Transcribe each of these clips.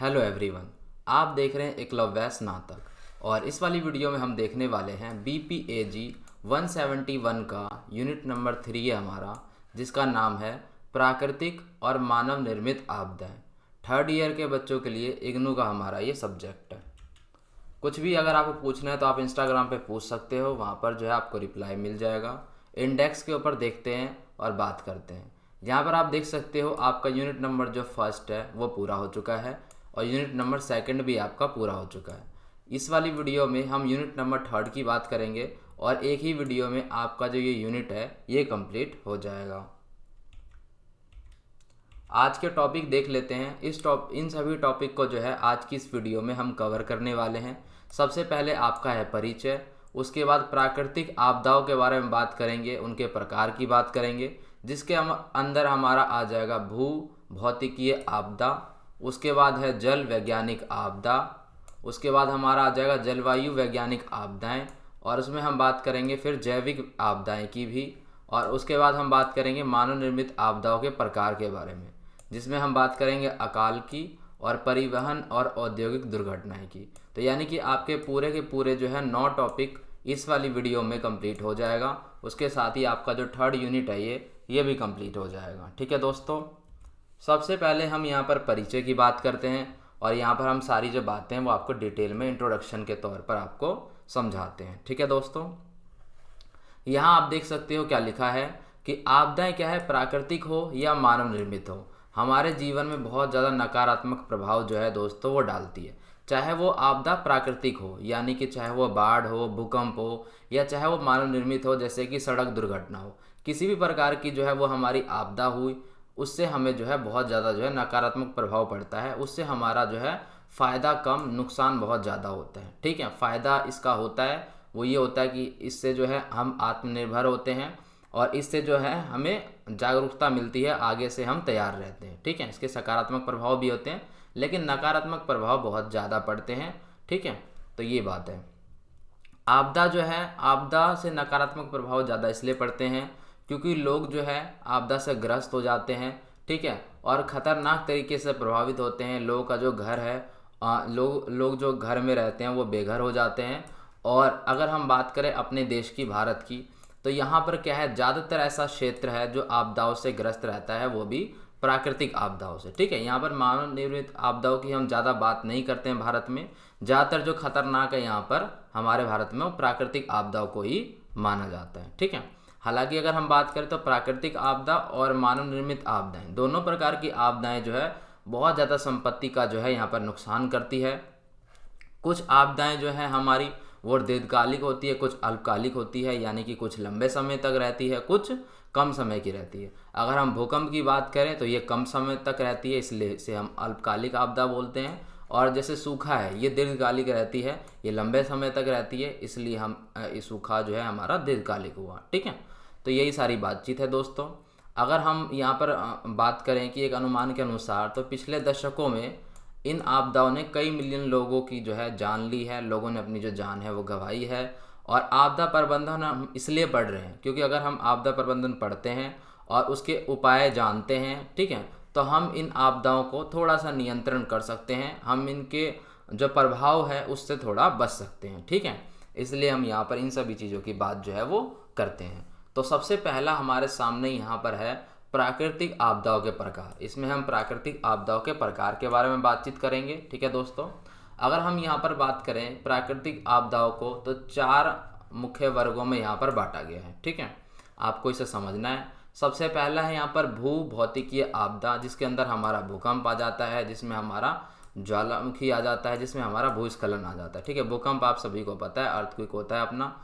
Hello everyone. आप देख रहे हैं एकलव्य स्नातक और इस वाली वीडियो में हम देखने वाले हैं BPAG 171 का यूनिट नंबर 3 है हमारा, जिसका नाम है प्राकृतिक और मानव निर्मित आपदाएं। थर्ड ईयर के बच्चों के लिए इग्नू का हमारा ये सब्जेक्ट है। कुछ भी अगर आपको पूछना है तो आप इंस्टाग्राम पे पूछ सकते हो, वहाँ पर जो है आपको रिप्लाई मिल जाएगा। इंडेक्स के ऊपर देखते हैं और बात करते हैं। यहाँ पर आप देख सकते हो आपका यूनिट नंबर जो फर्स्ट है वो पूरा हो चुका है और यूनिट नंबर सेकंड भी आपका पूरा हो चुका है। इस वाली वीडियो में हम यूनिट नंबर थर्ड की बात करेंगे और एक ही वीडियो में आपका जो ये यूनिट है ये कंप्लीट हो जाएगा। आज के टॉपिक देख लेते हैं। इन सभी टॉपिक को जो है आज की इस वीडियो में हम कवर करने वाले हैं। सबसे पहले आपका है परिचय, उसके बाद प्राकृतिक आपदाओं के बारे में बात करेंगे, उनके प्रकार की बात करेंगे, जिसके अंदर हमारा आ जाएगा भू भौतिकीय आपदा, उसके बाद है जल वैज्ञानिक आपदा, उसके बाद हमारा आ जाएगा जलवायु वैज्ञानिक आपदाएं, और उसमें हम बात करेंगे फिर जैविक आपदाएं की भी, और उसके बाद हम बात करेंगे मानव निर्मित आपदाओं के प्रकार के बारे में, जिसमें हम बात करेंगे अकाल की और परिवहन और औद्योगिक दुर्घटनाएं की। तो यानी कि आपके पूरे के पूरे जो है 9 टॉपिक इस वाली वीडियो में कंप्लीट हो जाएगा। उसके साथ ही आपका जो थर्ड यूनिट है ये भी कंप्लीट हो जाएगा। ठीक है दोस्तों, सबसे पहले हम यहाँ पर परिचय की बात करते हैं और यहाँ पर हम सारी जो बातें हैं वो आपको डिटेल में इंट्रोडक्शन के तौर पर आपको समझाते हैं। ठीक है दोस्तों, यहाँ आप देख सकते हो क्या लिखा है कि आपदाएं क्या है, प्राकृतिक हो या मानव निर्मित हो, हमारे जीवन में बहुत ज़्यादा नकारात्मक प्रभाव जो है दोस्तों वो डालती है। चाहे वो आपदा प्राकृतिक हो, यानी कि चाहे वो बाढ़ हो, भूकंप हो, या चाहे वो मानव निर्मित हो जैसे कि सड़क दुर्घटना हो, किसी भी प्रकार की जो है वो हमारी आपदा हुई, उससे हमें जो है बहुत ज़्यादा जो है नकारात्मक प्रभाव पड़ता है। उससे हमारा जो है फ़ायदा कम, नुकसान बहुत ज़्यादा होता है। ठीक है, फ़ायदा इसका होता है वो ये होता है कि इससे जो है हम आत्मनिर्भर होते हैं और इससे जो है हमें जागरूकता मिलती है, आगे से हम तैयार रहते हैं। ठीक है, इसके सकारात्मक प्रभाव भी होते हैं लेकिन नकारात्मक प्रभाव बहुत ज़्यादा पड़ते हैं। ठीक है, तो ये बात है। आपदा जो है, आपदा से नकारात्मक प्रभाव ज़्यादा इसलिए पड़ते हैं क्योंकि लोग जो है आपदा से ग्रस्त हो जाते हैं। ठीक है, और ख़तरनाक तरीके से प्रभावित होते हैं। लोगों का जो घर है, लोग जो घर में रहते हैं वो बेघर हो जाते हैं। और अगर हम बात करें अपने देश की, भारत की, तो यहाँ पर क्या है, ज़्यादातर ऐसा क्षेत्र है जो आपदाओं से ग्रस्त रहता है, वो भी प्राकृतिक आपदाओं से। ठीक है, यहाँ पर मानव निर्मित आपदाओं की हम ज़्यादा बात नहीं करते हैं भारत में। ज़्यादातर जो खतरनाक है यहाँ पर हमारे भारत में वो प्राकृतिक आपदाओं को ही माना जाता है। ठीक है, हालांकि अगर हम बात करें तो प्राकृतिक आपदा और मानव निर्मित आपदाएं, दोनों प्रकार की आपदाएं जो है बहुत ज़्यादा संपत्ति का जो है यहाँ पर नुकसान करती है। कुछ आपदाएं जो है हमारी वो दीर्घकालिक होती है, कुछ अल्पकालिक होती है, यानी कि कुछ लंबे समय तक रहती है, कुछ कम समय की रहती है। अगर हम भूकंप की बात करें तो ये कम समय तक रहती है, इसलिए इसे हम अल्पकालिक आपदा बोलते हैं। और जैसे सूखा है ये दीर्घकालिक रहती है, ये लंबे समय तक रहती है, इसलिए हम ये सूखा जो है हमारा दीर्घकालिक हुआ। ठीक है, तो यही सारी बातचीत है दोस्तों। अगर हम यहाँ पर बात करें कि एक अनुमान के अनुसार तो पिछले दशकों में इन आपदाओं ने कई मिलियन लोगों की जो है जान ली है, लोगों ने अपनी जो जान है वो गंवाई है। और आपदा प्रबंधन हम इसलिए पढ़ रहे हैं क्योंकि अगर हम आपदा प्रबंधन पढ़ते हैं और उसके उपाय जानते हैं, ठीक है, तो हम इन आपदाओं को थोड़ा सा नियंत्रण कर सकते हैं, हम इनके जो प्रभाव है उससे थोड़ा बच सकते हैं। ठीक है, इसलिए हम यहाँ पर इन सभी चीज़ों की बात जो है वो करते हैं। तो सबसे पहला हमारे सामने यहाँ पर है प्राकृतिक आपदाओं के प्रकार। इसमें हम प्राकृतिक आपदाओं के प्रकार के बारे में बातचीत करेंगे। ठीक है दोस्तों, अगर हम यहाँ पर बात करें प्राकृतिक आपदाओं को तो 4 मुख्य वर्गों में यहाँ पर बांटा गया है। ठीक है, आपको इसे समझना है। सबसे पहला है यहाँ पर भू भौतिकीय आपदा, जिसके अंदर हमारा भूकंप आ जाता है, जिसमें हमारा ज्वालामुखी आ जाता है, जिसमें हमारा भूस्खलन आ जाता है। ठीक है, भूकंप आप सभी को पता है, अर्थक्वेक होता है अपना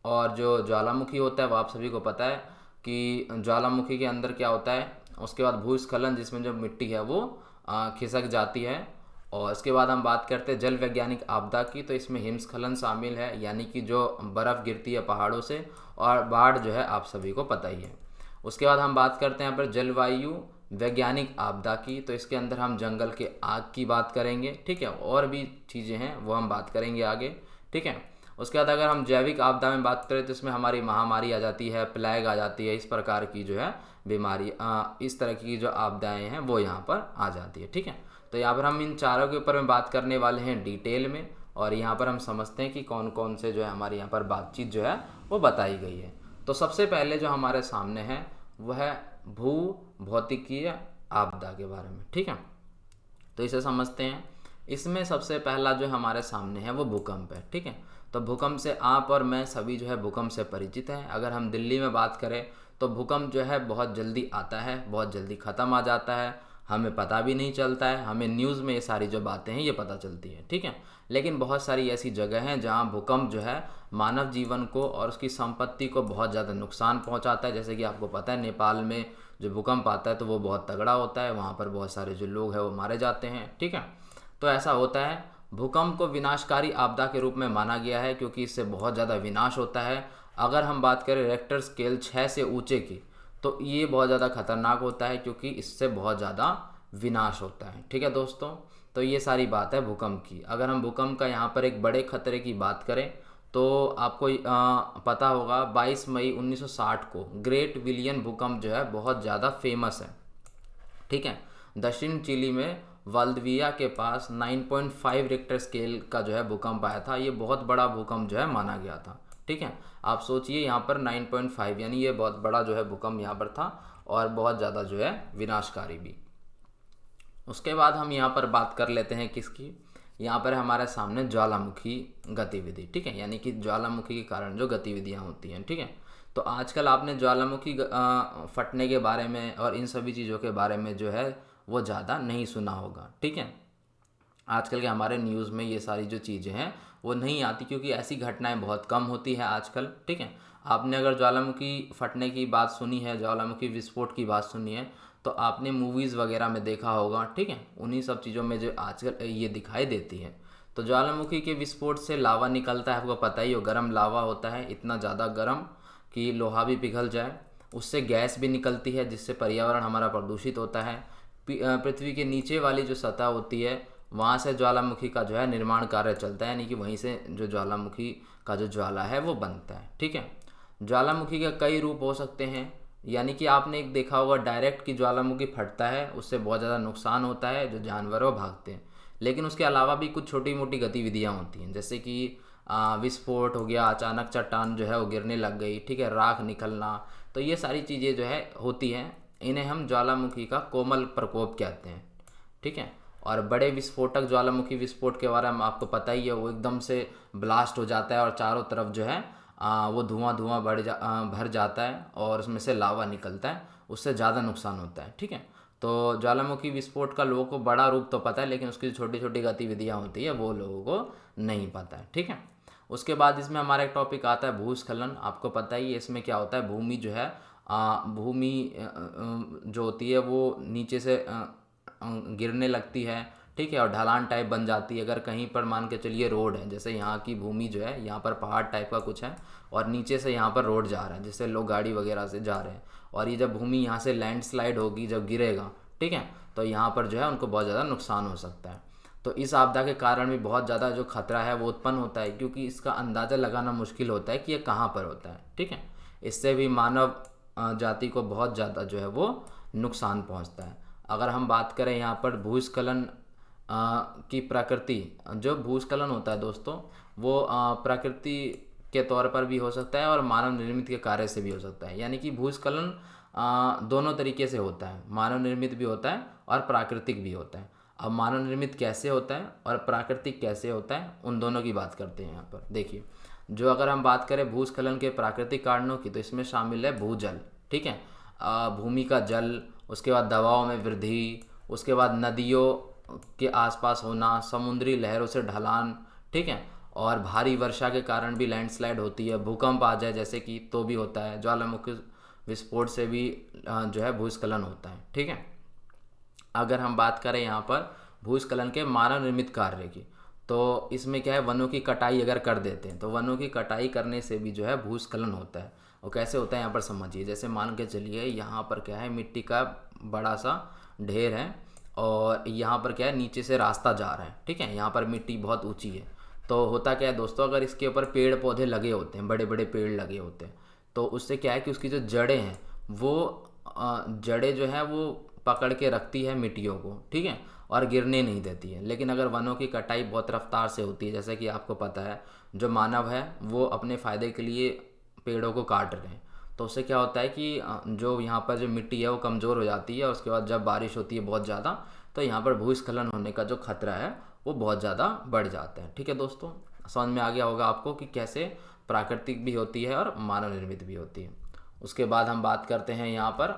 और जो ज्वालामुखी होता है वो आप सभी को पता है कि ज्वालामुखी के अंदर क्या होता है। उसके बाद भूस्खलन, जिसमें जो मिट्टी है वो खिसक जाती है। और इसके बाद हम बात करते हैं जल वैज्ञानिक आपदा की, तो इसमें हिमस्खलन शामिल है, यानी कि जो बर्फ़ गिरती है पहाड़ों से, और बाढ़ जो है आप सभी को पता ही है। उसके बाद हम बात करते हैं यहाँ पर जलवायु वैज्ञानिक आपदा की, तो इसके अंदर हम जंगल के आग की बात करेंगे। ठीक है, और भी चीज़ें हैं वो हम बात करेंगे आगे। ठीक है, उसके बाद अगर हम जैविक आपदा में बात करें तो इसमें हमारी महामारी आ जाती है, प्लेग आ जाती है, इस प्रकार की जो है बीमारी, इस तरह की जो आपदाएं हैं वो यहाँ पर आ जाती है। ठीक है, तो यहाँ पर हम इन चारों के ऊपर में बात करने वाले हैं डिटेल में, और यहाँ पर हम समझते हैं कि कौन कौन से जो है हमारे यहाँ पर बातचीत जो है वो बताई गई है। तो सबसे पहले जो हमारे सामने है वह है भू भौतिकीय आपदा के बारे में। ठीक है, तो इसे समझते हैं। इसमें सबसे पहला जो हमारे सामने है वो भूकंप है। ठीक है, तो भूकंप से आप और मैं सभी जो है भूकंप से परिचित हैं। अगर हम दिल्ली में बात करें तो भूकंप जो है बहुत जल्दी आता है, बहुत जल्दी ख़त्म आ जाता है, हमें पता भी नहीं चलता है, हमें न्यूज़ में ये सारी जो बातें हैं ये पता चलती है। ठीक है, लेकिन बहुत सारी ऐसी जगह हैं जहाँ भूकंप जो है मानव जीवन को और उसकी संपत्ति को बहुत ज़्यादा नुकसान पहुँचाता है। जैसे कि आपको पता है नेपाल में जो भूकंप आता है तो वो बहुत तगड़ा होता है, वहाँ पर बहुत सारे जो लोग हैं वो मारे जाते हैं। ठीक है, तो ऐसा होता है। भूकंप को विनाशकारी आपदा के रूप में माना गया है क्योंकि इससे बहुत ज़्यादा विनाश होता है। अगर हम बात करें रेक्टर स्केल 6 से ऊंचे की, तो ये बहुत ज़्यादा खतरनाक होता है क्योंकि इससे बहुत ज़्यादा विनाश होता है। ठीक है दोस्तों, तो ये सारी बात है भूकंप की। अगर हम भूकंप का यहाँ पर एक बड़े खतरे की बात करें तो आपको पता होगा 22 मई 1960 को ग्रेट विलियन भूकंप जो है बहुत ज़्यादा फेमस है। ठीक है, दक्षिण चिली में वाल्दविया के पास 9.5 रिक्टर स्केल का जो है भूकंप आया था। ये बहुत बड़ा भूकंप जो है माना गया था। ठीक है, आप सोचिए यहाँ पर 9.5 यानी ये बहुत बड़ा जो है भूकंप यहाँ पर था और बहुत ज़्यादा जो है विनाशकारी भी। उसके बाद हम यहाँ पर बात कर लेते हैं किसकी, यहाँ पर हमारे सामने ज्वालामुखी गतिविधि। ठीक है, यानी कि ज्वालामुखी के कारण जो गतिविधियाँ होती हैं। ठीक है, तो आजकल आपने ज्वालामुखी फटने के बारे में और इन सभी चीज़ों के बारे में जो है वो ज़्यादा नहीं सुना होगा। ठीक है, आजकल के हमारे न्यूज़ में ये सारी जो चीज़ें हैं वो नहीं आती क्योंकि ऐसी घटनाएं बहुत कम होती है आजकल। ठीक है, आपने अगर ज्वालामुखी फटने की बात सुनी है, ज्वालामुखी विस्फोट की बात सुनी है, तो आपने मूवीज़ वगैरह में देखा होगा। ठीक है, उन्हीं सब चीज़ों में जो आजकल ये दिखाई देती है। तो ज्वालामुखी के विस्फोट से लावा निकलता है, आपको पता ही हो, गर्म लावा होता है, इतना ज़्यादा गर्म कि लोहा भी पिघल जाए। उससे गैस भी निकलती है जिससे पर्यावरण हमारा प्रदूषित होता है। पृथ्वी के नीचे वाली जो सतह होती है वहाँ से ज्वालामुखी का जो है निर्माण कार्य चलता है, यानी कि वहीं से जो ज्वालामुखी का जो ज्वाला है वो बनता है। ठीक है, ज्वालामुखी के कई रूप हो सकते हैं, यानी कि आपने एक देखा होगा डायरेक्ट कि ज्वालामुखी फटता है, उससे बहुत ज़्यादा नुकसान होता है, जो जानवर वो भागते हैं। लेकिन उसके अलावा भी कुछ छोटी मोटी गतिविधियाँ होती हैं, जैसे कि विस्फोट हो गया, अचानक चट्टान जो है वो गिरने लग गई। ठीक है, राख निकलना, तो ये सारी चीज़ें जो है होती हैं, इन्हें हम ज्वालामुखी का कोमल प्रकोप कहते हैं। ठीक है, और बड़े विस्फोटक ज्वालामुखी विस्फोट के बारे में आपको पता ही है, वो एकदम से ब्लास्ट हो जाता है और चारों तरफ जो है वो धुआं धुआं भर जाता है और उसमें से लावा निकलता है, उससे ज़्यादा नुकसान होता है। ठीक है, तो ज्वालामुखी विस्फोट का लोगों को बड़ा रूप तो पता है, लेकिन उसकी छोटी छोटी गतिविधियाँ होती है वो लोगों को नहीं पता है। ठीक है, उसके बाद इसमें हमारा एक टॉपिक आता है भूस्खलन। आपको पता ही है इसमें क्या होता है, भूमि जो है भूमि जो होती है वो नीचे से गिरने लगती है। ठीक है, और ढलान टाइप बन जाती है। अगर कहीं पर मान के चलिए रोड है, जैसे यहाँ की भूमि जो है यहाँ पर पहाड़ टाइप का कुछ है और नीचे से यहाँ पर रोड जा रहा है जिससे लोग गाड़ी वगैरह से जा रहे हैं, और ये जब भूमि यहाँ से लैंडस्लाइड होगी, जब गिरेगा, ठीक है, तो यहाँ पर जो है उनको बहुत ज़्यादा नुकसान हो सकता है। तो इस आपदा के कारण भी बहुत ज़्यादा जो खतरा है वो उत्पन्न होता है क्योंकि इसका अंदाज़ा लगाना मुश्किल होता है कि ये कहाँ पर होता है। ठीक है, इससे भी मानव जाति को बहुत ज़्यादा जो है वो नुकसान पहुँचता है। अगर हम बात करें यहाँ पर भूस्खलन की प्रकृति, जो भूस्खलन होता है दोस्तों वो प्रकृति के तौर पर भी हो सकता है और मानव निर्मित के कार्य से भी हो सकता है। यानी कि भूस्खलन दोनों तरीके से होता है, मानव निर्मित भी होता है और प्राकृतिक भी होता है। अब मानव निर्मित कैसे होता है और प्राकृतिक कैसे होता है, उन दोनों की बात करते हैं। यहाँ पर देखिए, जो अगर हम बात करें भूस्खलन के प्राकृतिक कारणों की, तो इसमें शामिल है भूजल। ठीक है, भूमि का जल, उसके बाद दबाव में वृद्धि, उसके बाद नदियों के आसपास होना, समुद्री लहरों से ढलान। ठीक है, और भारी वर्षा के कारण भी लैंडस्लाइड होती है। भूकंप आ जाए जैसे कि तो भी होता है। ज्वालामुखी विस्फोट से भी जो है भूस्खलन होता है। ठीक है, अगर हम बात करें यहाँ पर भूस्खलन के मानव निर्मित कार्य की, तो इसमें क्या है, वनों की कटाई अगर कर देते हैं तो वनों की कटाई करने से भी जो है भूस्खलन होता है। और कैसे होता है यहाँ पर समझिए, जैसे मान के चलिए यहाँ पर क्या है, मिट्टी का बड़ा सा ढेर है और यहाँ पर क्या है, नीचे से रास्ता जा रहा है। ठीक है, यहाँ पर मिट्टी बहुत ऊंची है, तो होता क्या है दोस्तों, अगर इसके ऊपर पेड़ पौधे लगे होते हैं, बड़े बड़े पेड़ लगे होते हैं, तो उससे क्या है कि उसकी जो जड़ें हैं वो जड़ें जो है वो पकड़ के रखती है मिट्टियों को, ठीक है, और गिरने नहीं देती है। लेकिन अगर वनों की कटाई बहुत रफ्तार से होती है, जैसे कि आपको पता है जो मानव है वो अपने फ़ायदे के लिए पेड़ों को काट रहे हैं, तो उससे क्या होता है कि जो यहाँ पर जो मिट्टी है वो कमज़ोर हो जाती है, और उसके बाद जब बारिश होती है बहुत ज़्यादा, तो यहाँ पर भूस्खलन होने का जो खतरा है वो बहुत ज़्यादा बढ़ जाता है। ठीक है दोस्तों, समझ में आ गया होगा आपको कि कैसे प्राकृतिक भी होती है और मानव निर्मित भी होती है। उसके बाद हम बात करते हैं यहाँ पर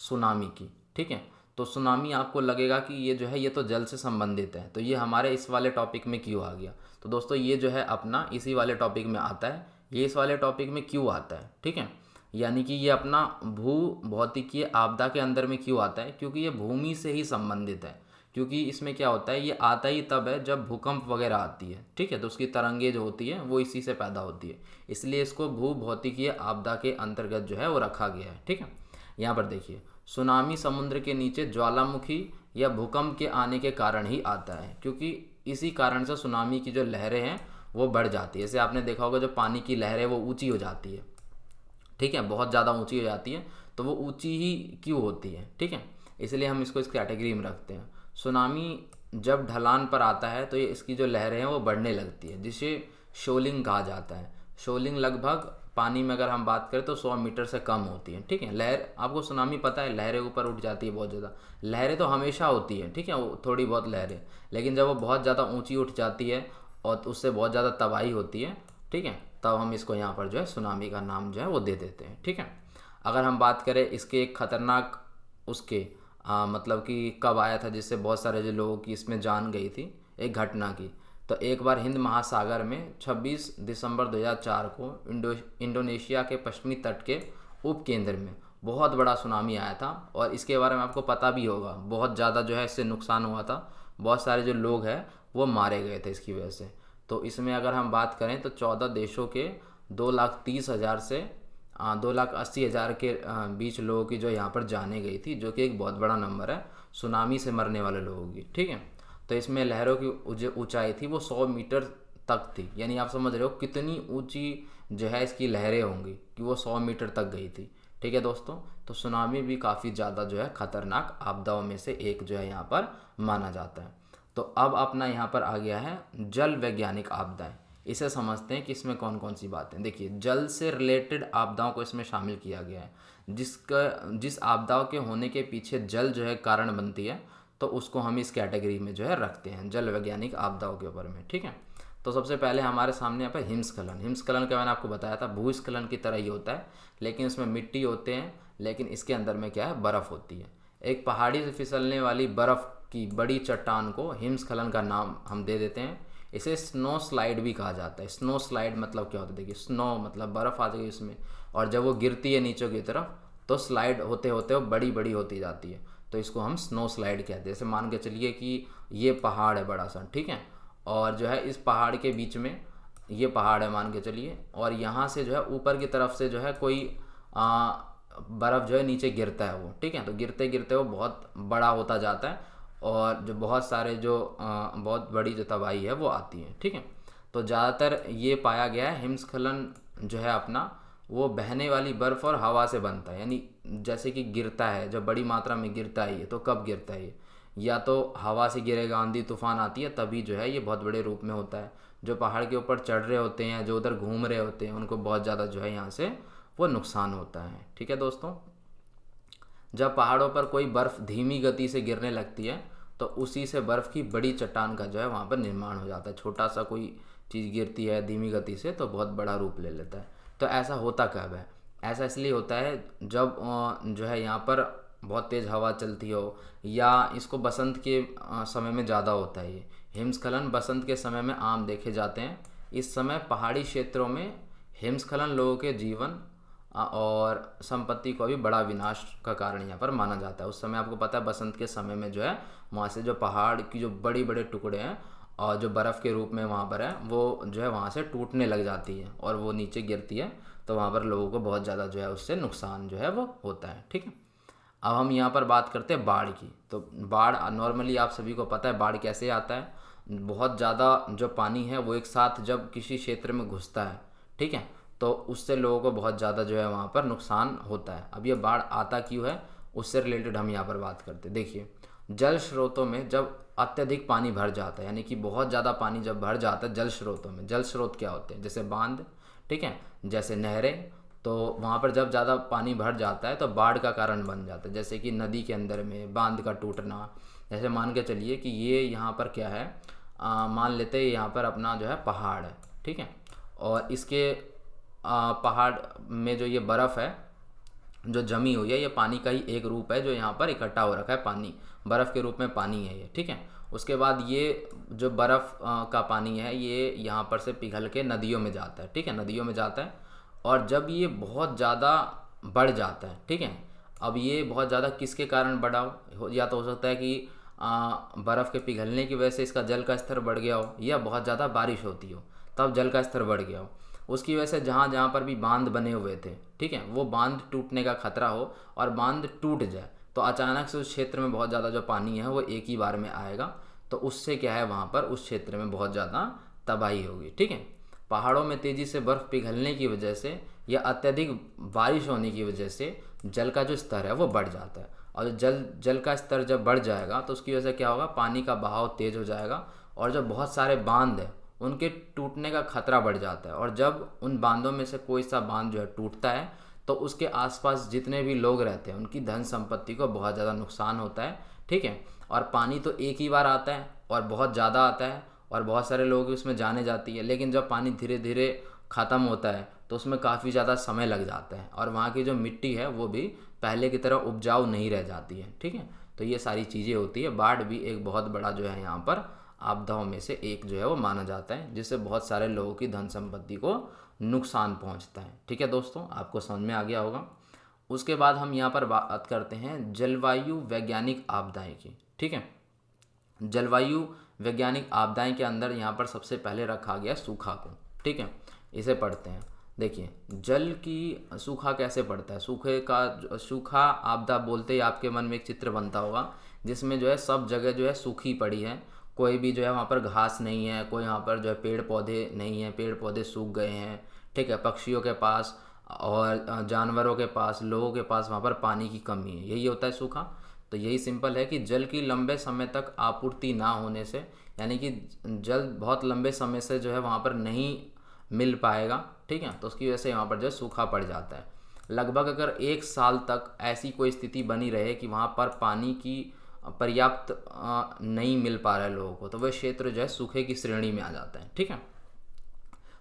सुनामी की। ठीक है, तो सुनामी आपको लगेगा कि ये जो है ये तो जल से संबंधित है, तो ये हमारे इस वाले टॉपिक में क्यों आ गया। तो दोस्तों ये जो है अपना इसी वाले टॉपिक में आता है। ये इस वाले टॉपिक में क्यों आता है, ठीक है, यानी कि ये अपना भू भौतिकीय आपदा के अंदर में क्यों आता है, क्योंकि ये भूमि से ही संबंधित है। क्योंकि इसमें क्या होता है, ये आता ही तब है जब भूकंप वगैरह आती है, ठीक है, तो उसकी तरंगे जो होती है वो इसी से पैदा होती है, इसलिए इसको भू भौतिकीय आपदा के अंतर्गत जो है वो रखा गया है। ठीक है, यहाँ पर देखिए, सुनामी समुद्र के नीचे ज्वालामुखी या भूकंप के आने के कारण ही आता है, क्योंकि इसी कारण से सुनामी की जो लहरें हैं वो बढ़ जाती है। जैसे आपने देखा होगा जो पानी की लहर है वो ऊंची हो जाती है, ठीक है, बहुत ज़्यादा ऊंची हो जाती है, तो वो ऊंची ही क्यों होती है, ठीक है, इसलिए हम इसको इस कैटेगरी में रखते हैं। सुनामी जब ढलान पर आता है तो ये इसकी जो लहरें हैं वो बढ़ने लगती है, जिसे शोलिंग कहा जाता है। शोलिंग लगभग पानी में अगर हम बात करें तो 100 मीटर से कम होती है। ठीक है, लहर आपको सुनामी पता है, लहरें ऊपर उठ जाती है बहुत ज़्यादा। लहरें तो हमेशा होती हैं, ठीक है, वो थोड़ी बहुत लहरें, लेकिन जब वो बहुत ज़्यादा ऊंची उठ जाती है और उससे बहुत ज़्यादा तबाही होती है, ठीक है, तब हम इसको यहाँ पर जो है सुनामी का नाम जो है वो दे देते हैं। ठीक है, अगर हम बात करें इसके एक खतरनाक उसके मतलब कि कब आया था जिससे बहुत सारे जो लोगों की इसमें जान गई थी, एक घटना की, तो एक बार हिंद महासागर में 26 दिसंबर 2004 को इंडोनेशिया के पश्चिमी तट के उप केंद्र में बहुत बड़ा सुनामी आया था, और इसके बारे में आपको पता भी होगा, बहुत ज़्यादा जो है इससे नुकसान हुआ था, बहुत सारे जो लोग हैं वो मारे गए थे इसकी वजह से। तो इसमें अगर हम बात करें तो 14 देशों के 2,30,000 से 2,80,000 के बीच लोगों की जो यहाँ पर जाने गई थी, जो कि एक बहुत बड़ा नंबर है सुनामी से मरने वाले लोगों की। ठीक है, तो इसमें लहरों की ऊंचाई थी वो 100 मीटर तक थी, यानी आप समझ रहे हो कितनी ऊंची जो है इसकी लहरें होंगी कि वो 100 मीटर तक गई थी। ठीक है दोस्तों, तो सुनामी भी काफ़ी ज़्यादा जो है खतरनाक आपदाओं में से एक जो है यहाँ पर माना जाता है। तो अब अपना यहाँ पर आ गया है जल वैज्ञानिक आपदाएं। इसे समझते हैं कि इसमें कौन कौन सी बातें। देखिए, जल से रिलेटेड आपदाओं को इसमें शामिल किया गया है, जिस आपदाओं के होने के पीछे जल जो है कारण बनती है, तो उसको हम इस कैटेगरी में जो है रखते हैं जल वैज्ञानिक आपदाओं के ऊपर में। ठीक है, तो सबसे पहले हमारे सामने यहाँ पर हिमस्खलन। हिमस्खलन का मैंने आपको बताया था भूस्खलन की तरह ही होता है, लेकिन इसमें मिट्टी होते हैं, लेकिन इसके अंदर में क्या है, बर्फ़ होती है। एक पहाड़ी से फिसलने वाली बर्फ़ की बड़ी चट्टान को हिमस्खलन का नाम हम दे देते हैं। इसे स्नो स्लाइड भी कहा जाता है। स्नो स्लाइड मतलब क्या होता है, देखिए, स्नो मतलब बर्फ़ आ गई उसमें, और जब वो गिरती है नीचे की तरफ तो स्लाइड होते होते वो बड़ी बड़ी होती जाती है, तो इसको हम स्नो स्लाइड कहते हैं। जैसे मान के चलिए कि ये पहाड़ है बड़ा सा, ठीक है, और जो है इस पहाड़ के बीच में ये पहाड़ है मान के चलिए, और यहाँ से जो है ऊपर की तरफ से जो है कोई बर्फ़ जो है नीचे गिरता है वो, ठीक है, तो गिरते गिरते वो बहुत बड़ा होता जाता है, और जो बहुत सारे जो बहुत बड़ी जो तबाही है वो आती है। ठीक है, तो ज़्यादातर ये पाया गया है हिमस्खलन जो है अपना वो बहने वाली बर्फ़ और हवा से बनता है। यानी जैसे कि गिरता है, जब बड़ी मात्रा में गिरता है ये, तो कब गिरता है ये, या तो हवा से गिरेगा, आंधी तूफान आती है तभी जो है ये बहुत बड़े रूप में होता है। जो पहाड़ के ऊपर चढ़ रहे होते हैं, जो उधर घूम रहे होते हैं, उनको बहुत ज़्यादा जो है यहाँ से वो नुकसान होता है। ठीक है दोस्तों, जब पहाड़ों पर कोई बर्फ़ धीमी गति से गिरने लगती है तो उसी से बर्फ़ की बड़ी चट्टान का जो है वहाँ पर निर्माण हो जाता है। छोटा सा कोई चीज़ गिरती है धीमी गति से तो बहुत बड़ा रूप ले लेता है। तो ऐसा होता कब है, ऐसा इसलिए होता है जब जो है यहाँ पर बहुत तेज़ हवा चलती हो, या इसको बसंत के समय में ज़्यादा होता है। ये हिमस्खलन बसंत के समय में आम देखे जाते हैं। इस समय पहाड़ी क्षेत्रों में हिमस्खलन लोगों के जीवन और संपत्ति को भी बड़ा विनाश का कारण यहाँ पर माना जाता है। उस समय आपको पता है बसंत के समय में जो है वहाँ से जो पहाड़ की जो बड़े बड़े टुकड़े हैं और जो बर्फ़ के रूप में वहाँ पर है वो जो है वहाँ से टूटने लग जाती है और वो नीचे गिरती है, तो वहाँ पर लोगों को बहुत ज़्यादा जो है उससे नुकसान जो है वो होता है। ठीक है, अब हम यहाँ पर बात करते हैं बाढ़ की। तो बाढ़ नॉर्मली आप सभी को पता है बाढ़ कैसे आता है। बहुत ज़्यादा जो पानी है वो एक साथ जब किसी क्षेत्र में घुसता है, ठीक है, तो उससे लोगों को बहुत ज़्यादा जो है वहाँ पर नुकसान होता है। अब ये बाढ़ आता क्यों है, उससे रिलेटेड हम यहाँ पर बात करते हैं। देखिए, जल स्रोतों में जब अत्यधिक पानी भर जाता है, यानी कि बहुत ज़्यादा पानी जब भर जाता है जल स्रोतों में, जल स्रोत क्या होते हैं, जैसे बांध, ठीक है, जैसे नहरें, तो वहाँ पर जब ज़्यादा पानी भर जाता है तो बाढ़ का कारण बन जाता है। जैसे कि नदी के अंदर में बांध का टूटना, जैसे मान के चलिए कि ये यहाँ पर क्या है, मान लेते हैं यहाँ पर अपना जो है पहाड़ है, ठीक है, और इसके पहाड़ में जो ये बर्फ़ है जो जमी हुई है, ये पानी का ही एक रूप है जो यहाँ पर इकट्ठा हो रखा है, पानी बर्फ़ के रूप में पानी है ये, ठीक है। उसके बाद ये जो बर्फ़ का पानी है ये यहाँ पर से पिघल के नदियों में जाता है, ठीक है, नदियों में जाता है। और जब ये बहुत ज़्यादा बढ़ जाता है, ठीक है, अब ये बहुत ज़्यादा किसके कारण बढ़ा हो, या तो हो सकता है कि बर्फ़ के पिघलने की वजह से इसका जल का स्तर बढ़ गया हो, या बहुत ज़्यादा बारिश होती हो तब जल का स्तर बढ़ गया हो। उसकी वजह से जहाँ जहाँ पर भी बांध बने हुए थे, ठीक है, वो बांध टूटने का खतरा हो और बांध टूट जाए तो अचानक से उस क्षेत्र में बहुत ज़्यादा जो पानी है वो एक ही बार में आएगा, तो उससे क्या है वहाँ पर उस क्षेत्र में बहुत ज़्यादा तबाही होगी, ठीक है। पहाड़ों में तेज़ी से बर्फ़ पिघलने की वजह से या अत्यधिक बारिश होने की वजह से जल का जो स्तर है वो बढ़ जाता है, और जल का स्तर जब बढ़ जाएगा तो उसकी वजह से क्या होगा, पानी का बहाव तेज़ हो जाएगा, और जो बहुत सारे बांध हैं उनके टूटने का खतरा बढ़ जाता है। और जब उन बांधों में से कोई सा बांध जो है टूटता है तो उसके आसपास जितने भी लोग रहते हैं उनकी धन संपत्ति को बहुत ज़्यादा नुकसान होता है, ठीक है। और पानी तो एक ही बार आता है और बहुत ज़्यादा आता है और बहुत सारे लोग उसमें जाने जाती है, लेकिन जब पानी धीरे धीरे ख़त्म होता है तो उसमें काफ़ी ज़्यादा समय लग जाता है और वहाँ की जो मिट्टी है वो भी पहले की तरह उपजाऊ नहीं रह जाती है, ठीक है। तो ये सारी चीज़ें होती है। बाढ़ भी एक बहुत बड़ा जो है यहाँ पर आपदाओं में से एक जो है वो माना जाता है, जिससे बहुत सारे लोगों की धन संपत्ति को नुकसान पहुंचता है, ठीक है दोस्तों, आपको समझ में आ गया होगा। उसके बाद हम यहाँ पर बात करते हैं जलवायु वैज्ञानिक आपदाएं की, ठीक है। जलवायु वैज्ञानिक आपदाएं के अंदर यहाँ पर सबसे पहले रखा गया सूखा को, ठीक है, इसे पढ़ते हैं। देखिए, जल की सूखा कैसे पड़ता है, सूखा आपदा बोलते ही आपके मन में एक चित्र बनता होगा जिसमें जो है सब जगह जो है सूखी पड़ी है, कोई भी जो है वहाँ पर घास नहीं है, कोई यहाँ पर जो है पेड़ पौधे नहीं है, पेड़ पौधे सूख गए हैं, ठीक है, पक्षियों के पास और जानवरों के पास, लोगों के पास वहाँ पर पानी की कमी है, यही होता है सूखा। तो यही सिंपल है कि जल की लंबे समय तक आपूर्ति ना होने से, यानी कि जल बहुत लंबे समय से जो है वहाँ पर नहीं मिल पाएगा, ठीक है, तो उसकी वजह से वहाँ पर जो सूखा पड़ जाता है। लगभग अगर 1 साल तक ऐसी कोई स्थिति बनी रहे कि वहाँ पर पानी की पर्याप्त नहीं मिल पा रहा है लोगों को, तो वह क्षेत्र जो है सूखे की श्रेणी में आ जाता है, ठीक है।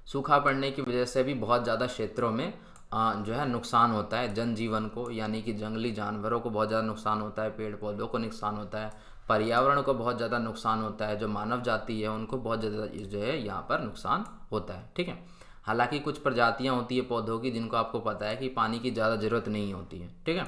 सूखा पड़ने की वजह से भी बहुत ज़्यादा क्षेत्रों में जो है नुकसान होता है जनजीवन को, यानी कि जंगली जानवरों को बहुत ज़्यादा नुकसान होता है, पेड़ पौधों को नुकसान होता है, पर्यावरण को बहुत ज़्यादा नुकसान होता है, जो मानव जाति है उनको बहुत ज़्यादा जो है यहाँ पर नुकसान होता है, ठीक है। हालांकि कुछ प्रजातियाँ होती है पौधों की जिनको आपको पता है कि पानी की ज़्यादा ज़रूरत नहीं होती है, ठीक है,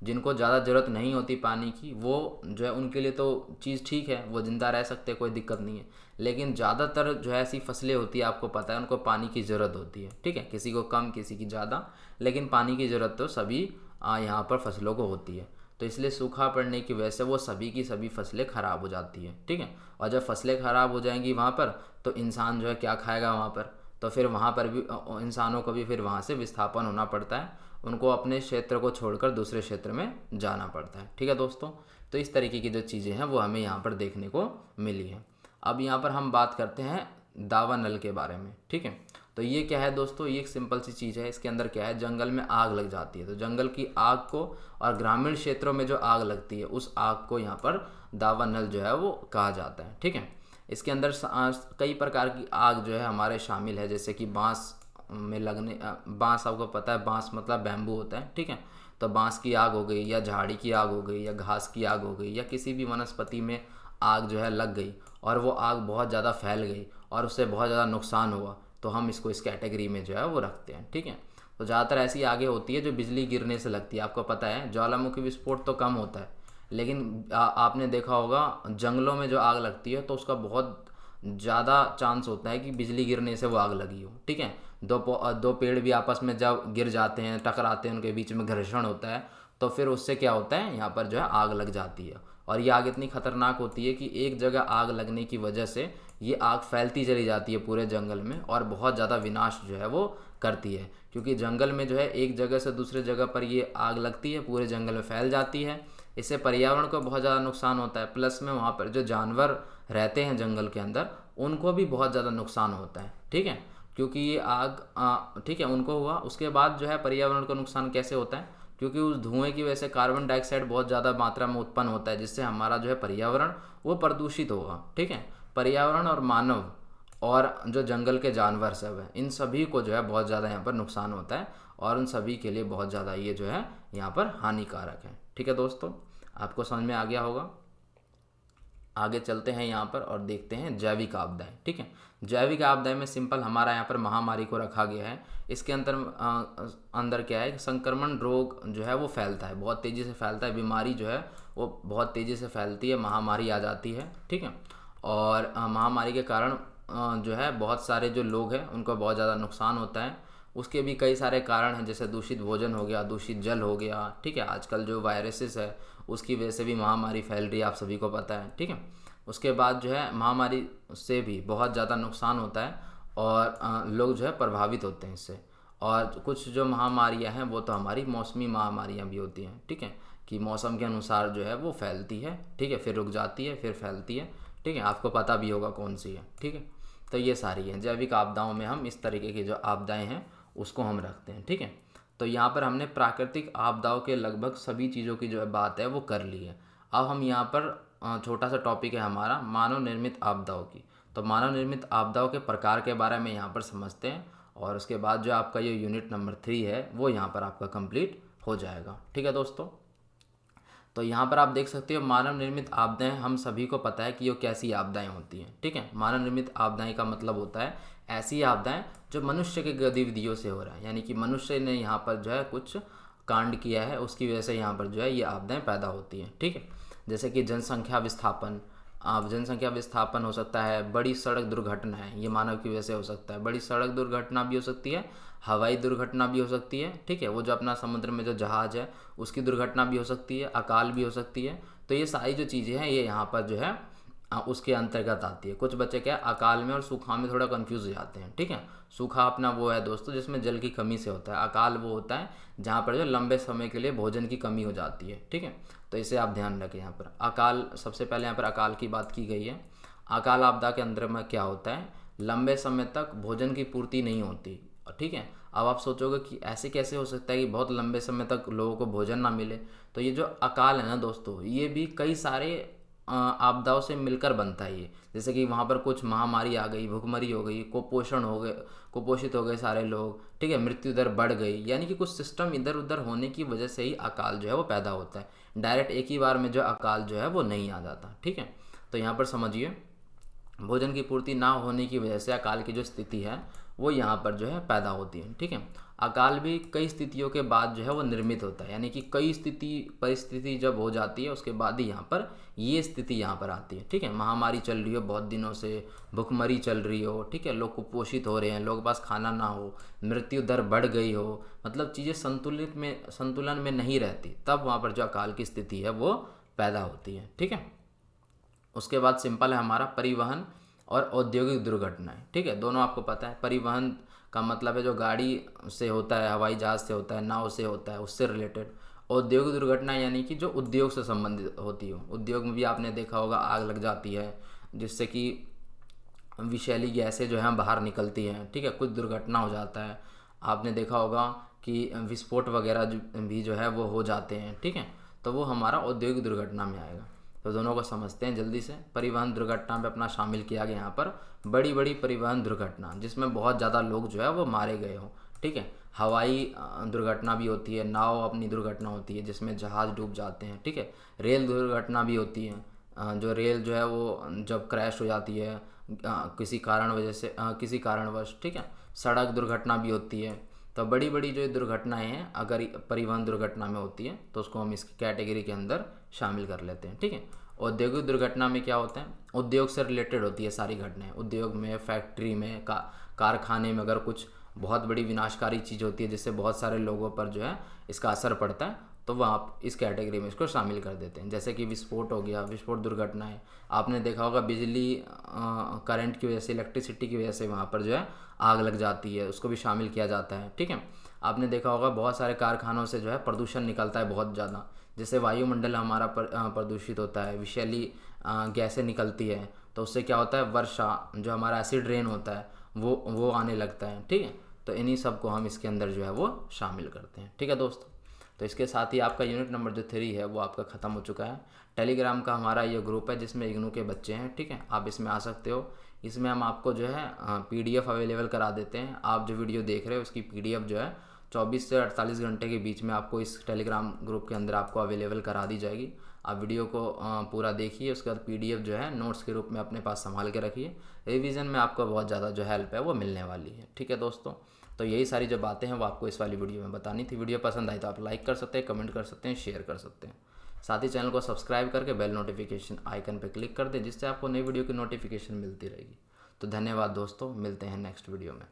जिनको ज़्यादा ज़रूरत नहीं होती पानी की, वो जो है उनके लिए तो चीज़ ठीक है, वो ज़िंदा रह सकते हैं, कोई दिक्कत नहीं है। लेकिन ज़्यादातर जो है ऐसी फसलें होती है, आपको पता है, उनको पानी की ज़रूरत होती है, ठीक है, किसी को कम किसी की ज़्यादा, लेकिन पानी की ज़रूरत तो सभी यहाँ पर फसलों को होती है। तो इसलिए सूखा पड़ने की वजह से वो सभी की सभी फसलें ख़राब हो जाती है, ठीक है। और जब फसलें ख़राब हो जाएंगी वहाँ पर तो इंसान जो है क्या खाएगा वहाँ पर, तो फिर वहाँ पर भी इंसानों को भी फिर वहाँ से विस्थापन होना पड़ता है, उनको अपने क्षेत्र को छोड़कर दूसरे क्षेत्र में जाना पड़ता है, ठीक है दोस्तों। तो इस तरीके की जो चीज़ें हैं वो हमें यहाँ पर देखने को मिली है। अब यहाँ पर हम बात करते हैं दावानल के बारे में, ठीक है। तो ये क्या है दोस्तों, ये एक सिंपल सी चीज़ है। इसके अंदर क्या है, जंगल में आग लग जाती है, तो जंगल की आग को और ग्रामीण क्षेत्रों में जो आग लगती है उस आग को यहाँ पर दावानल जो है वो कहा जाता है, ठीक है। इसके अंदर कई प्रकार की आग जो है हमारे शामिल है, जैसे कि बांस में लगने, बांस आपको पता है, बांस मतलब बैम्बू होता है, ठीक है। तो बांस की आग हो गई, या झाड़ी की आग हो गई, या घास की आग हो गई, या किसी भी वनस्पति में आग जो है लग गई और वो आग बहुत ज़्यादा फैल गई और उससे बहुत ज़्यादा नुकसान हुआ, तो हम इसको इस कैटेगरी में जो है वो रखते हैं, ठीक है। तो ज़्यादातर ऐसी आगे होती है जो बिजली गिरने से लगती है। आपको पता है ज्वालामुखी विस्फोट तो कम होता है, लेकिन आपने देखा होगा जंगलों में जो आग लगती है तो उसका बहुत ज़्यादा चांस होता है कि बिजली गिरने से वो आग लगी हो, ठीक है। दो पेड़ भी आपस में जब गिर जाते हैं, टकराते हैं, उनके बीच में घर्षण होता है, तो फिर उससे क्या होता है, यहाँ पर जो है आग लग जाती है। और ये आग इतनी खतरनाक होती है कि एक जगह आग लगने की वजह से ये आग फैलती चली जाती है पूरे जंगल में और बहुत ज़्यादा विनाश जो है वो करती है, क्योंकि जंगल में जो है एक जगह से दूसरे जगह पर ये आग लगती है, पूरे जंगल में फैल जाती है। इससे पर्यावरण को बहुत ज़्यादा नुकसान होता है, प्लस में वहाँ पर जो जानवर रहते हैं जंगल के अंदर उनको भी बहुत ज़्यादा नुकसान होता है। ठीक है, क्योंकि ये आग ठीक है उनको हुआ, उसके बाद जो है पर्यावरण को नुकसान कैसे होता है, क्योंकि उस धुएं की वजह से कार्बन डाइऑक्साइड बहुत ज़्यादा मात्रा में उत्पन्न होता है, जिससे हमारा जो है पर्यावरण वो प्रदूषित होगा। ठीक है, पर्यावरण और मानव और जो जंगल के जानवर सब हैं इन सभी को जो है बहुत ज़्यादा यहाँ पर नुकसान होता है, और उन सभी के लिए बहुत ज़्यादा ये जो है यहाँ पर हानिकारक है। ठीक है दोस्तों, आपको समझ में आ गया होगा। आगे चलते हैं यहाँ पर और देखते हैं जैविक आपदाएं। ठीक है, जैविक आपदाएं में सिंपल हमारा यहाँ पर महामारी को रखा गया है। इसके अंदर क्या है, संक्रमण रोग जो है वो फैलता है, बहुत तेज़ी से फैलता है, बीमारी जो है वो बहुत तेज़ी से फैलती है, महामारी आ जाती है। ठीक है, और महामारी के कारण जो है बहुत सारे जो लोग हैं उनको बहुत ज़्यादा नुकसान होता है। उसके भी कई सारे कारण हैं, जैसे दूषित भोजन हो गया, दूषित जल हो गया। ठीक है, आजकल जो वायरसेस है उसकी वजह से भी महामारी फैल रही है, आप सभी को पता है। ठीक है, उसके बाद जो है महामारी से भी बहुत ज़्यादा नुकसान होता है और लोग जो है प्रभावित होते हैं इससे। और कुछ जो महामारियां हैं वो तो हमारी मौसमी महामारियां भी होती हैं। ठीक है, कि मौसम के अनुसार जो है वो फैलती है। ठीक है, फिर रुक जाती है, फिर फैलती है। ठीक है, आपको पता भी होगा कौन सी है। ठीक है, तो ये सारी हैं जैविक आपदाओं में, हम इस तरीके की जो आपदाएं हैं उसको हम रखते हैं। ठीक है, तो यहाँ पर हमने प्राकृतिक आपदाओं के लगभग सभी चीज़ों की जो बात है वो कर ली है। अब हम यहाँ पर छोटा सा टॉपिक है हमारा मानव निर्मित आपदाओं की। तो मानव निर्मित आपदाओं के प्रकार के बारे में यहाँ पर समझते हैं, और उसके बाद जो आपका ये यूनिट नंबर 3 है वो यहाँ पर आपका कंप्लीट हो जाएगा। ठीक है दोस्तों, तो यहाँ पर आप देख सकते हो मानव निर्मित आपदाएं, हम सभी को पता है कि वो कैसी आपदाएं होती हैं। ठीक है, मानव निर्मित आपदाएं का मतलब होता है ऐसी आपदाएं जो मनुष्य के गतिविधियों से हो रहा है, यानी कि मनुष्य ने यहाँ पर जो है कुछ कांड किया है, उसकी वजह से यहाँ पर जो है ये आपदाएं पैदा होती हैं। ठीक है, जैसे कि जनसंख्या विस्थापन, जनसंख्या विस्थापन हो सकता है, बड़ी सड़क दुर्घटना है, ये मानव की वजह से हो सकता है। बड़ी सड़क दुर्घटना भी हो सकती है, हवाई दुर्घटना भी हो सकती है। ठीक है, वो जो अपना समुद्र में जो जहाज़ है उसकी दुर्घटना भी हो सकती है, अकाल भी हो सकती है। तो ये सारी जो चीज़ें हैं ये यहाँ पर जो है उसके अंतर्गत आती है। कुछ बच्चे क्या अकाल में और सूखा में थोड़ा कंफ्यूज हो जाते हैं। ठीक है, सूखा अपना वो है दोस्तों जिसमें जल की कमी से होता है, अकाल वो होता है जहाँ पर जो लंबे समय के लिए भोजन की कमी हो जाती है। ठीक है, तो इसे आप ध्यान रखें। यहाँ पर अकाल, सबसे पहले यहाँ पर अकाल की बात की गई है। अकाल आपदा के अंदर में क्या होता है, लंबे समय तक भोजन की पूर्ति नहीं होती। ठीक है, अब आप सोचोगे कि ऐसे कैसे हो सकता है कि बहुत लंबे समय तक लोगों को भोजन ना मिले। तो ये जो अकाल है ना दोस्तों, ये भी कई सारे आपदाओं से मिलकर बनता है ये। जैसे कि वहाँ पर कुछ महामारी आ गई, भुखमरी हो गई, कुपोषण हो गए, कुपोषित हो गए सारे लोग। ठीक है, मृत्यु दर बढ़ गई, यानी कि कुछ सिस्टम इधर उधर होने की वजह से ही अकाल जो है वो पैदा होता है। डायरेक्ट एक ही बार में जो अकाल जो है वो नहीं आ जाता। ठीक है, तो यहाँ पर समझिए भोजन की पूर्ति ना होने की वजह से अकाल की जो स्थिति है वो यहाँ पर जो है पैदा होती है। ठीक है, अकाल भी कई स्थितियों के बाद जो है वो निर्मित होता है, यानी कि कई परिस्थिति जब हो जाती है उसके बाद ही यहाँ पर ये स्थिति यहाँ पर आती है। ठीक है, महामारी चल रही हो बहुत दिनों से, भुखमरी चल रही हो, ठीक है, लोग कुपोषित हो रहे हैं, लोगों के पास खाना ना हो, मृत्यु दर बढ़ गई हो, मतलब चीज़ें संतुलन में नहीं रहती, तब वहाँ पर जो अकाल की स्थिति है वो पैदा होती है। ठीक है, उसके बाद सिंपल है हमारा परिवहन और औद्योगिक दुर्घटनाएं। ठीक है, दोनों आपको पता है। परिवहन का मतलब है जो गाड़ी से होता है, हवाई जहाज़ से होता है, नाव से होता है, उससे रिलेटेड। औद्योगिक दुर्घटना यानी कि जो उद्योग से संबंधित होती हो। उद्योग में भी आपने देखा होगा आग लग जाती है, जिससे कि विषैली गैसें जो हैं बाहर निकलती हैं। ठीक है, कुछ दुर्घटना हो जाता है, आपने देखा होगा कि विस्फोट वगैरह भी जो है वो हो जाते हैं। ठीक है, तो वो हमारा औद्योगिक दुर्घटना में आएगा। तो दोनों को समझते हैं जल्दी से। परिवहन दुर्घटना में अपना शामिल किया गया यहाँ पर बड़ी बड़ी परिवहन दुर्घटना जिसमें बहुत ज़्यादा लोग जो है वो मारे गए हों। ठीक है, हवाई दुर्घटना भी होती है, नाव अपनी दुर्घटना होती है जिसमें जहाज़ डूब जाते हैं। ठीक है, रेल दुर्घटना भी होती है, जो रेल जो है वो जब क्रैश हो जाती है किसी कारणवश। ठीक है, सड़क दुर्घटना भी होती है। तो बड़ी बड़ी जो दुर्घटनाएं हैं अगर परिवहन दुर्घटना में होती है तो उसको हम इसकी कैटेगरी के अंदर शामिल कर लेते हैं। ठीक है, औद्योगिक दुर्घटना में क्या होता है, उद्योग से रिलेटेड होती है सारी घटनाएं। उद्योग में, फैक्ट्री में, कारखाने में अगर कुछ बहुत बड़ी विनाशकारी चीज़ होती है जिससे बहुत सारे लोगों पर जो है इसका असर पड़ता है तो वह आप इस कैटेगरी में इसको शामिल कर देते हैं। जैसे कि विस्फोट हो गया, विस्फोट दुर्घटनाएं, आपने देखा होगा बिजली करंट की वजह से, इलेक्ट्रिसिटी की वजह से वहाँ पर जो है आग लग जाती है, उसको भी शामिल किया जाता है। ठीक है, आपने देखा होगा बहुत सारे कारखानों से जो है प्रदूषण निकलता है बहुत ज़्यादा, जिससे वायुमंडल हमारा प्रदूषित होता है, विषैली गैसें निकलती है, तो उससे क्या होता है, वर्षा जो हमारा एसिड रेन होता है वो आने लगता है। ठीक है, तो इन्हीं सब को हम इसके अंदर जो है वो शामिल करते हैं। ठीक है दोस्तों, तो इसके साथ ही आपका यूनिट नंबर जो 3 है वो आपका ख़त्म हो चुका है। टेलीग्राम का हमारा ये ग्रुप है जिसमें इग्नू के बच्चे हैं। ठीक है, आप इसमें आ सकते हो। इसमें हम आपको जो है PDF अवेलेबल करा देते हैं। आप जो वीडियो देख रहे हो उसकी PDF जो है 24 से 48 घंटे के बीच में आपको इस टेलीग्राम ग्रुप के अंदर आपको अवेलेबल करा दी जाएगी। आप वीडियो को पूरा देखिए, उसके बाद PDF जो है नोट्स के रूप में अपने पास संभाल के रखिए। रिवीजन में आपको बहुत ज़्यादा जो हेल्प है वो मिलने वाली है। ठीक है दोस्तों, तो यही सारी जो बातें हैं वो आपको इस वाली वीडियो में बतानी थी। वीडियो पसंद आई तो आप लाइक कर सकते हैं, कमेंट कर सकते हैं, शेयर कर सकते हैं। साथ ही चैनल को सब्सक्राइब करके बेल नोटिफिकेशन आइकन पर क्लिक कर दें, जिससे आपको नई वीडियो की नोटिफिकेशन मिलती रहेगी। तो धन्यवाद दोस्तों, मिलते हैं नेक्स्ट वीडियो में।